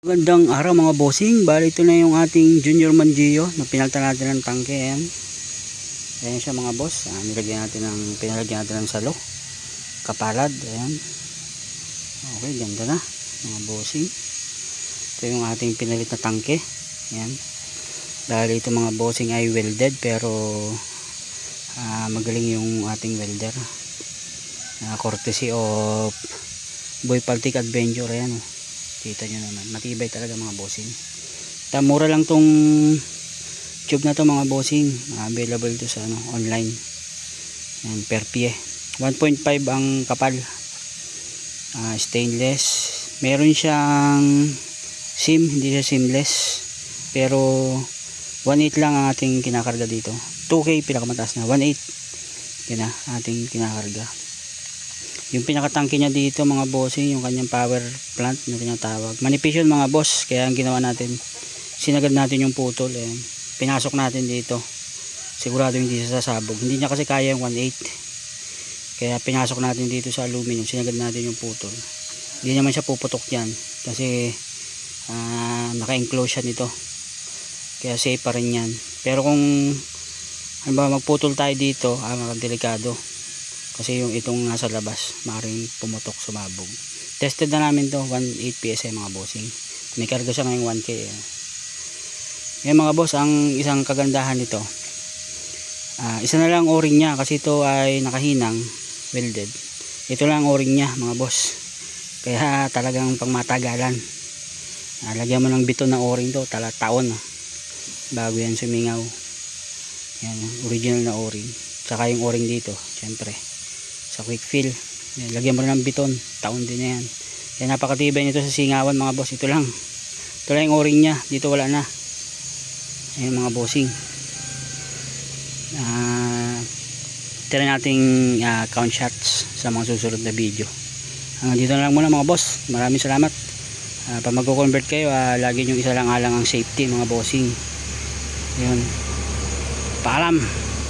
Magandang araw mga bossing. Bali ito na yung ating Junior Manggio na pinalitan natin ng tangke. Ayan siya mga boss. Pinalagyan natin ng salo. Kapalad. Ayan. Okay, ganda na mga bossing. Ito yung ating pinalit na tangke. Ayan. Bali ito mga bossing ay welded pero magaling yung ating welder. Courtesy of Boy Paltik Adventure. Ayan o. Kita nyo naman, matibay talaga mga bossing. Mura lang tong tube na to mga bossing. Available to sa online. Yan, per pie. 1.5 ang kapal. Stainless. Meron siyang SIM, hindi siya seamless. Pero 1.8 lang ang ating kinakarga dito. 2K pinakamataas na, 1.8 yan na ating kinakarga. Yung pinakatangke niya dito mga bossing, yung kanyang power plant na tinatawag. Manipis yun mga boss, kaya ang ginawa natin, sinagad natin yung putol. Pinasok natin dito. Sigurado hindi sasabog. Hindi niya kasi kaya yung 1.8. Kaya pinasok natin dito sa aluminum, sinagad natin yung putol. Hindi naman siya puputok yan. Kasi naka-enclose siya nito. Kaya safe pa rin yan. Pero kung halimbawa magputol tayo dito, delikado. Kasi yung itong nasa labas maaaring pumutok, sumabog. Tested na namin to, 1.8 PSI mga bossing. May karga siya ngayong 1K. Yan mga boss, ang isang kagandahan nito, isa na lang o-ring niya kasi ito ay nakahinang, welded. Ito lang o-ring niya mga boss. Kaya talagang pangmatagalan. Lagyan mo ng bito na o-ring to, taon bago yan sumingaw. Yan, original na o-ring. Tsaka yung o-ring dito, syempre sa quick fill. Yan, lagyan mo rin ng biton, taon din na yan. Kaya napakatibay nito sa singawan mga boss. Ito lang yung o-ring niya, dito wala na. Ayan mga bossing. Tira nating count shots sa mga susunod na video. Dito na lang muna mga boss. Maraming salamat. Pag magko-convert kayo, lagi nyo isa lang alang ang safety mga bossing. Yun, paalam.